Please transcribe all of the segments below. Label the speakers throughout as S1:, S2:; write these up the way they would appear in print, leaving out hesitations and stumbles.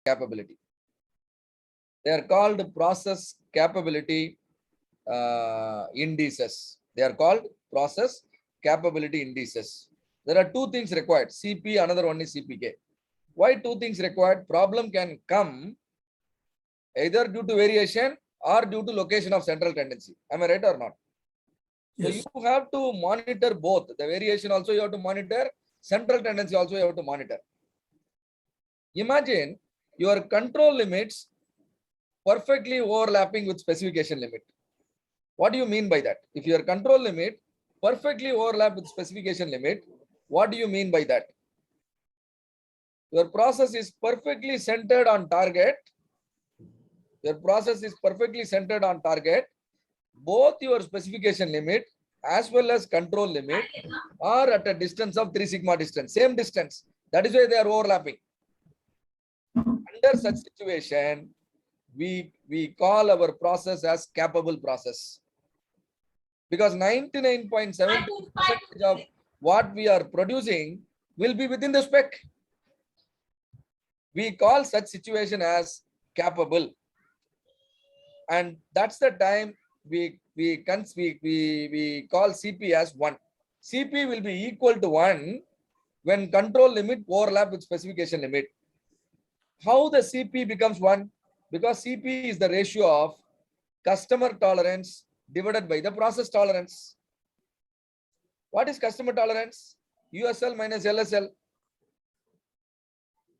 S1: capability. They are called process capability indices. They are called process capability indices. There are two things required, CP, another one is CPK. Why two things required? Problem can come either due to variation or due to location of central tendency. Am I right or not?
S2: Yes.
S1: So you have to monitor both. The variation also you have to monitor, central tendency also you have to monitor. Imagine your control limits perfectly overlapping with specification limit. What do you mean by that? If your control limit perfectly overlap with specification limit, what do you mean by that? Your process is perfectly centered on target. Your process is perfectly centered on target. Both your specification limit as well as control limit are at a distance of 3 sigma distance, same distance. That is why they are overlapping. Under such situation, we call our process as capable process. Because 99.7% of what we are producing will be within the spec. We call such situation as capable. And that's the time we call CP as 1. CP will be equal to 1 when control limit overlap with specification limit. How the CP becomes 1? Because CP is the ratio of customer tolerance divided by the process tolerance. What is customer tolerance? USL minus LSL.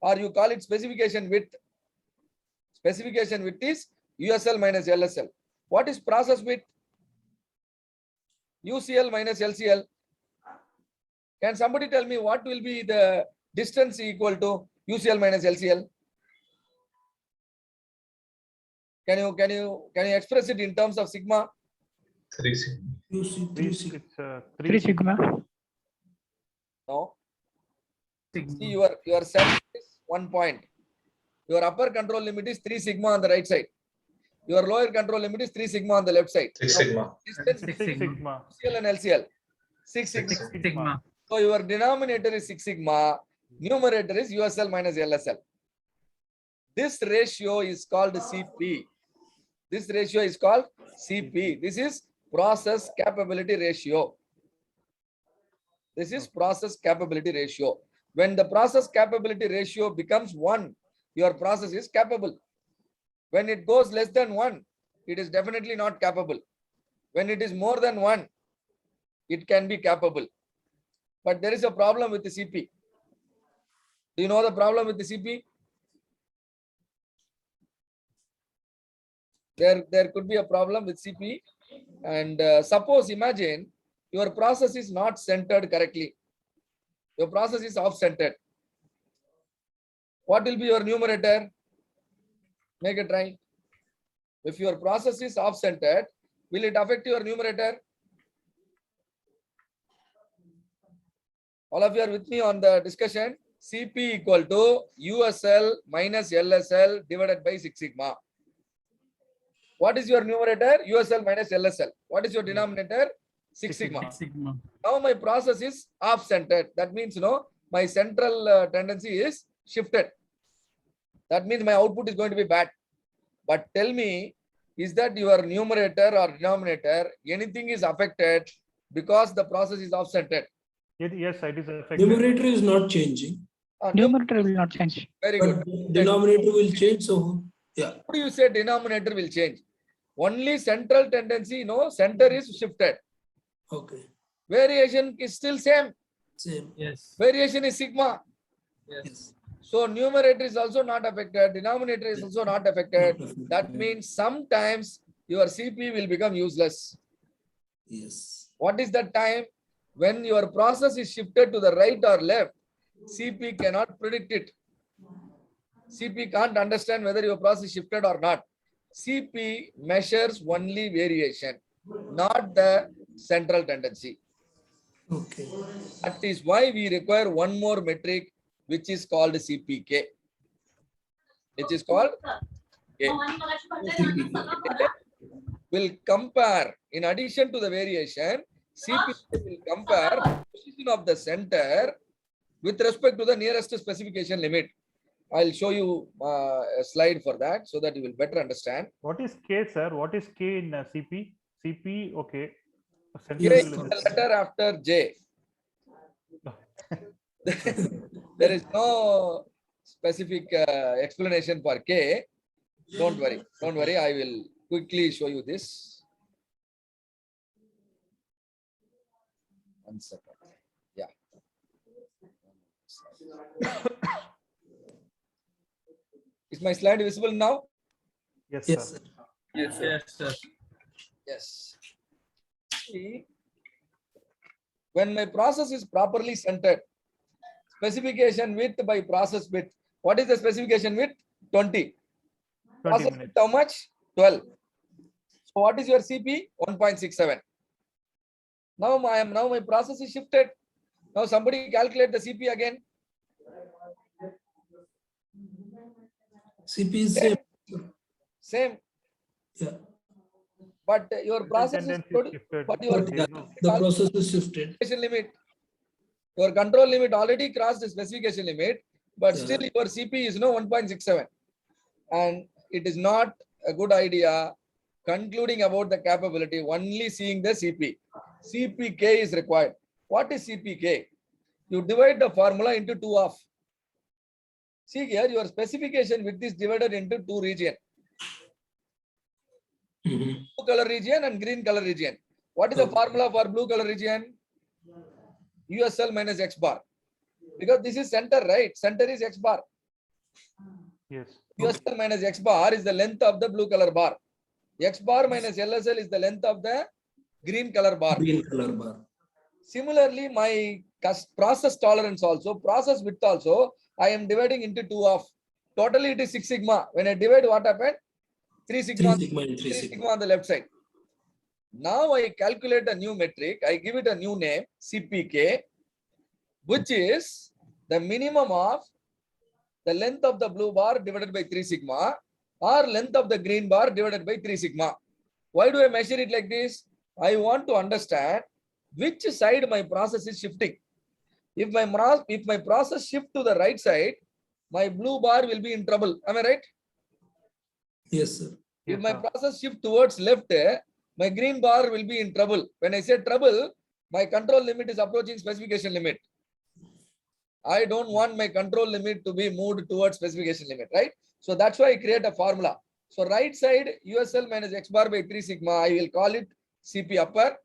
S1: Or you call it specification width. Specification width is USL minus LSL. What is process width? UCL minus LCL. Can somebody tell me what will be the distance equal to UCL minus LCL? Can you express it in terms of sigma?
S3: 3 sigma.
S4: 3 sigma.
S1: No.
S2: Sigma.
S1: See, your set is 1 point. Your upper control limit is 3 sigma on the right side. Your lower control limit is 3 sigma on the left side.
S3: 6 sigma.
S1: Distance
S4: 6 sigma.
S1: UCL and LCL. 6 sigma.
S4: 6 sigma.
S1: So your denominator is 6 sigma. Numerator is USL minus LSL. This ratio is called CP. This ratio is called CP. This is process capability ratio. This is process capability ratio. When the process capability ratio becomes 1, your process is capable. When it goes less than 1, it is definitely not capable. When it is more than 1, it can be capable. But there is a problem with the CP. Do you know the problem with the CP? There could be a problem with CP. And suppose, imagine, your process is not centered correctly. Your process is off-centered. What will be your numerator? Make it try. If your process is off-centered, will it affect your numerator? All of you are with me on the discussion. CP equal to USL minus LSL divided by 6 sigma. What is your numerator? USL minus LSL. What is your denominator? 6 sigma.
S2: Sigma.
S1: Now my process is off-centered. That means, my central tendency is shifted. That means my output is going to be bad. But tell me, is that your numerator or denominator, anything is affected because the process is off-centered?
S4: Yes, it is affected.
S2: Numerator is not changing,
S4: Numerator will not change.
S1: Very
S2: but
S1: good.
S2: denominator will change. So, yeah.
S1: How do you say denominator will change? Only central tendency, center is shifted.
S2: Okay.
S1: Variation is still same.
S2: Same.
S5: Yes.
S1: Variation is sigma.
S2: Yes.
S1: So numerator is also not affected. Denominator is also not affected. That means sometimes your CP will become useless.
S2: Yes.
S1: What is that time? When your process is shifted to the right or left, CP cannot predict it. CP can't understand whether your process is shifted or not. CP measures only variation, not the central tendency.
S2: Okay.
S1: That is why we require one more metric, which is called CPK. Which is called K. Will compare, in addition to the variation, CPK will compare position of the center with respect to the nearest specification limit. I'll show you a slide for that so that you will better understand.
S4: What is K, sir? What is K in CP? CP, okay.
S1: K
S2: Yes,
S1: is
S4: Central
S1: the
S2: sir.
S1: letter after J. There is no specific explanation for K. Don't worry. Don't worry. I will quickly show you this. One second. Yeah. Is my slide visible now?
S4: Yes,
S2: Yes,
S4: sir.
S2: sir.
S3: Yes, sir.
S1: Yes. See, when my process is properly centered, specification width by process width. What is the specification width? 20.
S4: 20
S1: Process width
S4: minutes.
S1: how much? 12. So what is your CP? 1.67. Now my process is shifted. Now somebody calculate the CP again.
S2: CP is same.
S1: Same.
S2: Yeah.
S1: But your process is
S4: Tendency
S1: good.
S4: shifted.
S1: But your
S2: But yeah,
S4: no.
S2: the process is shifted.
S1: specification limit. Your control limit already crossed the specification limit, but
S2: Yeah.
S1: still your CP is no 1.67. And it is not a good idea concluding about the capability, only seeing the CP. CPK is required. What is CPK? You divide the formula into 2 half. See here, your specification width is divided into 2 regions.
S2: Mhm.
S1: Blue color region and green color region. What is the
S2: Okay.
S1: formula for blue color region? USL minus X bar. Because this is center, right? Center is X bar.
S4: Yes.
S1: USL minus X bar is the length of the blue color bar. X bar minus LSL is the length of the green color bar.
S2: Green color bar.
S1: Similarly, my process tolerance also, process width also, I am dividing into 2 half. Totally it is 6 sigma. When I divide, what happened? 3 sigma,
S2: 3 sigma and 3
S1: 3
S2: sigma.
S1: sigma on the left side. Now I calculate a new metric. I give it a new name, CPK, which is the minimum of the length of the blue bar divided by 3 sigma or length of the green bar divided by 3 sigma. Why do I measure it like this? I want to understand which side my process is shifting. If my process shift to the right side, my blue bar will be in trouble. Am I right?
S2: Yes, sir.
S1: If
S4: Yes,
S1: my
S4: sir.
S1: process shift towards left, my green bar will be in trouble. When I say trouble, my control limit is approaching specification limit. I don't want my control limit to be moved towards specification limit, right? So that's why I create a formula. So right side USL minus X bar by 3 sigma, I will call it CP upper,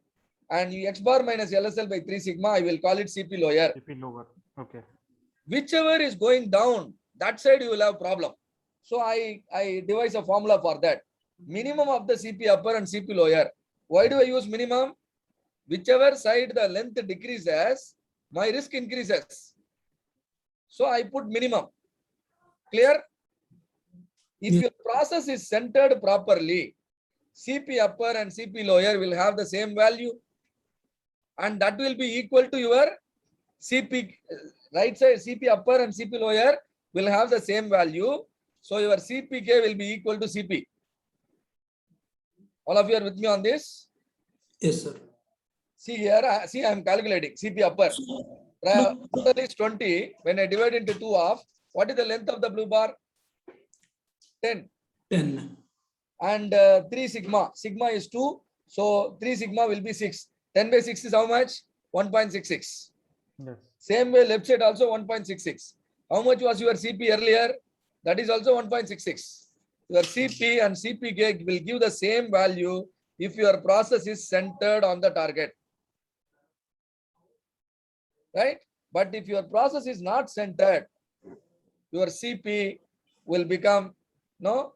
S1: and X bar minus LSL by 3 sigma, I will call it CP lower.
S4: CP lower. Okay.
S1: Whichever is going down, that side you will have problem. So I devise a formula for that. Minimum of the CP upper and CP lower. Why do I use minimum? Whichever side the length decreases, my risk increases. So I put minimum. Clear? If
S2: Yeah.
S1: your process is centered properly, CP upper and CP lower will have the same value, and that will be equal to your CP right side. CP upper and CP lower will have the same value. So your CPK will be equal to CP. All of you are with me on this?
S2: Yes, sir.
S1: See here, I am calculating CP upper. Total is 20. When I divide into 2 half, what is the length of the blue bar? 10.
S2: 10.
S1: And 3 sigma. Sigma is 2. So 3 sigma will be 6. 10 by 6 is how much? 1.66.
S4: Yes.
S1: Same way left side also 1.66. How much was your CP earlier? That is also 1.66. Your CP and CPK will give the same value if your process is centered on the target. Right? But if your process is not centered, your CP will become your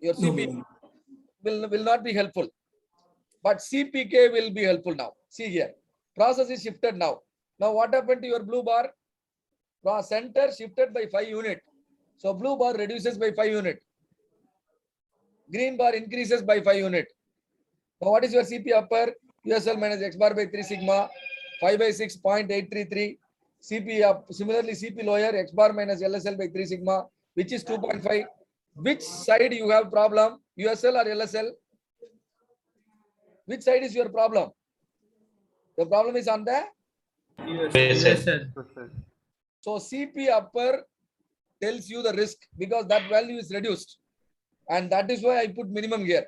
S1: CP will not be helpful. But CPK will be helpful now. See here. Process is shifted now. Now what happened to your blue bar? Center shifted by 5 unit. So blue bar reduces by 5 unit. Green bar increases by 5 unit. Now what is your CP upper? USL minus X bar by 3 sigma. 5 by 6.833. CP up. Similarly, CP lower X bar minus LSL by 3 sigma, which is 2.5. Which side you have problem? USL or LSL? Which side is your problem? The problem is on the
S3: Yes, sir.
S4: Yes, sir.
S1: So CP upper tells you the risk because that value is reduced. And that is why I put minimum here.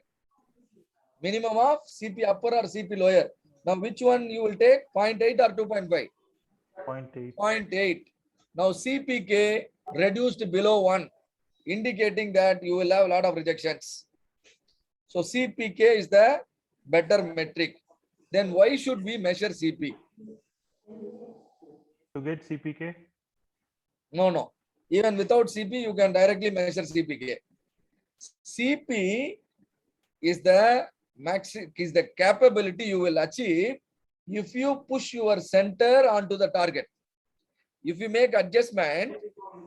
S1: Minimum of CP upper or CP lower. Now, which one you will take? 0.8 or 2.5?
S4: 0.8.
S1: 0.8. Now, CPK reduced below 1, indicating that you will have a lot of rejections. So, CPK is the better metric. Then why should we measure CP?
S4: To get CPK?
S1: No. Even without CP, you can directly measure CPK. CP is the capability you will achieve if you push your center onto the target. If you make adjustment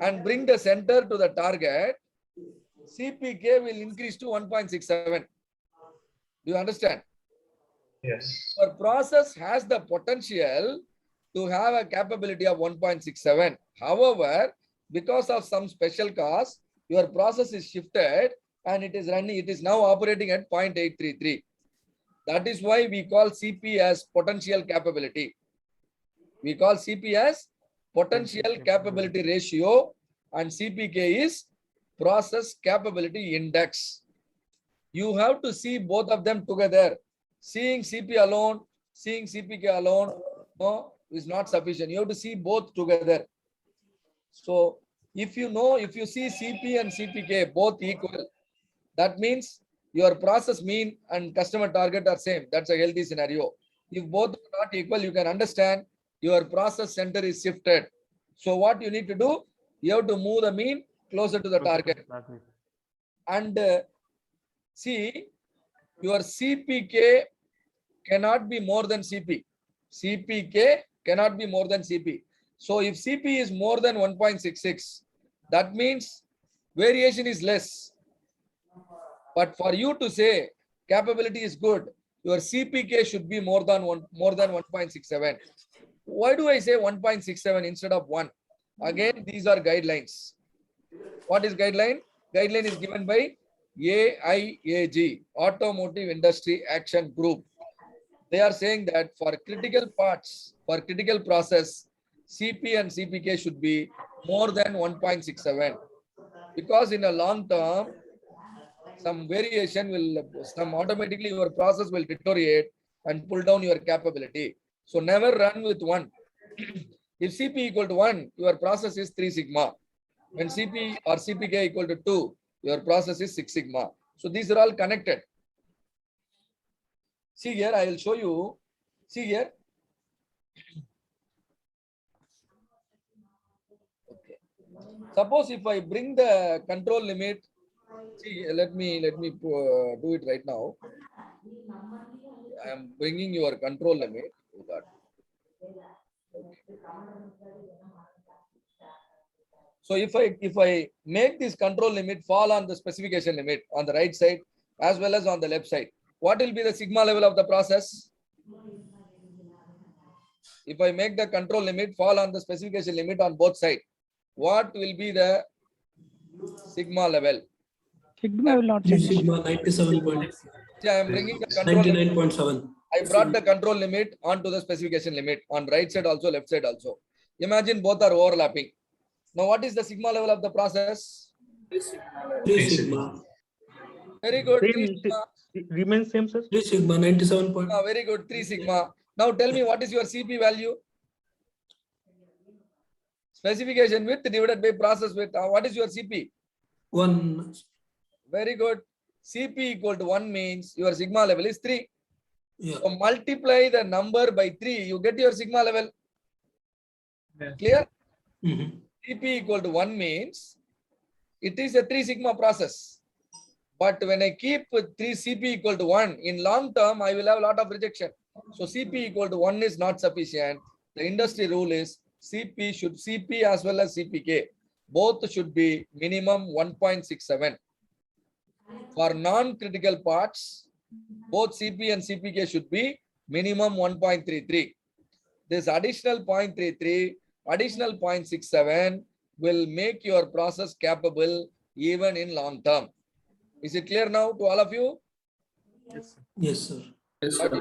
S1: and bring the center to the target, CPK will increase to 1.67. Do you understand?
S3: Yes.
S1: Our process has the potential to have a capability of 1.67. However, because of some special cause, your process is shifted and it is running, it is now operating at 0.833. That is why we call CP as potential capability. We call CP as potential capability ratio and CPK is process capability index. You have to see both of them together. Seeing CP alone, seeing CPK alone, no, is not sufficient. You have to see both together. So if you see CP and CPK both equal, that means your process mean and customer target are same. That's a healthy scenario. If both are not equal, you can understand your process center is shifted. So what you need to do, you have to move the mean closer to the target. And see, your CPK cannot be more than CP. CPK cannot be more than CP. So if CP is more than 1.66, that means variation is less. But for you to say capability is good, your CPK should be more than 1.67. Why do I say 1.67 instead of 1? Again, these are guidelines. What is guideline? Guideline is given by AIAG, Automotive Industry Action Group. They are saying that for critical parts, for critical process, CP and CPK should be more than 1.67. Because in a long term, some variation will, automatically your process will deteriorate and pull down your capability. So never run with 1. If CP equal to 1, your process is 3 sigma. When CP or CPK equal to 2, your process is 6 sigma. So these are all connected. See here, I will show you. See here. Okay. Suppose if I bring the control limit, see, let me do it right now. I am bringing your control limit. So if I make this control limit fall on the specification limit on the right side as well as on the left side, what will be the sigma level of the process? If I make the control limit fall on the specification limit on both sides, what will be the sigma level?
S5: Sigma will not change.
S2: Sigma 97.
S1: See, I am bringing the control limit.
S2: 99.7.
S1: I brought the control limit onto the specification limit on right side also, left side also. Imagine both are overlapping. Now, what is the sigma level of the process?
S2: 3 sigma.
S1: Very good. 3
S4: Same,
S1: sigma.
S4: remains same, sir.
S2: 3 sigma 97.
S1: Very good. 3 sigma. Now tell me what is your CP value? Specification width divided by process width. What is your CP?
S2: 1.
S1: Very good. CP equal to 1 means your sigma level is 3.
S2: Yeah.
S1: So multiply the number by 3, you get your sigma level.
S3: Yeah.
S1: Clear?
S2: Mm-hmm.
S1: CP equal to 1 means it is a 3 sigma process. But when I keep 3 CP equal to 1, in long term, I will have a lot of rejection. So CP equal to 1 is not sufficient. The industry rule is CP as well as CPK. Both should be minimum 1.67. For non-critical parts, both CP and CPK should be minimum 1.33. This additional 0.33, additional 0.67 will make your process capable even in long term. Is it clear now to all of you?
S2: Yes, sir.
S1: But,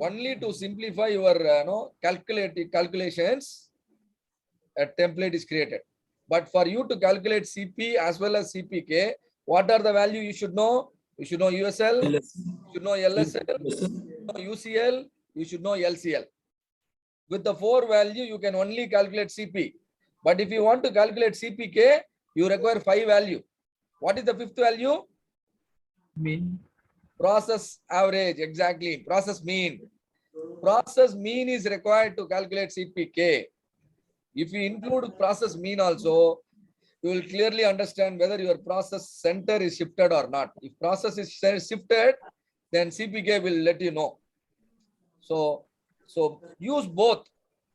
S1: only to simplify your calculations, a template is created. But for you to calculate CP as well as CPK, what are the value you should know? You should know USL, you should know LSL,
S2: Yes, sir.
S1: UCL, you should know LCL. With the 4 value, you can only calculate CP. But if you want to calculate CPK, you require 5 value. What is the 5th value?
S3: Mean.
S1: Process average, exactly. Process mean. Process mean is required to calculate CPK. If you include process mean also, you will clearly understand whether your process center is shifted or not. If process is shifted, then CPK will let you know. So use both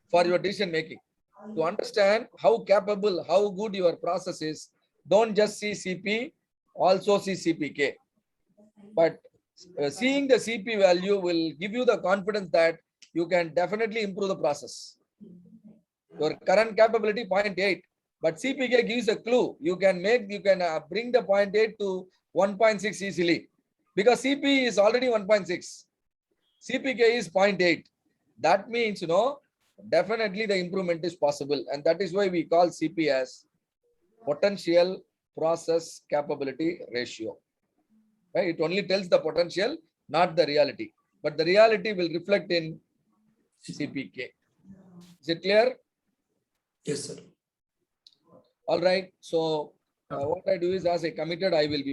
S1: for your decision making. To understand how capable, how good your process is, don't just see CP, also see CPK. But seeing the CP value will give you the confidence that you can definitely improve the process. Your current capability 0.8, but CPK gives a clue. You can bring the 0.8 to 1.6 easily, because CP is already 1.6. CPK is 0.8. That means, definitely the improvement is possible. And that is why we call CP as potential process capability ratio. Right? It only tells the potential, not the reality. But the reality will reflect in CPK. Is it clear?
S2: Yes, sir.
S1: All right. So what I do is, as I committed, I will be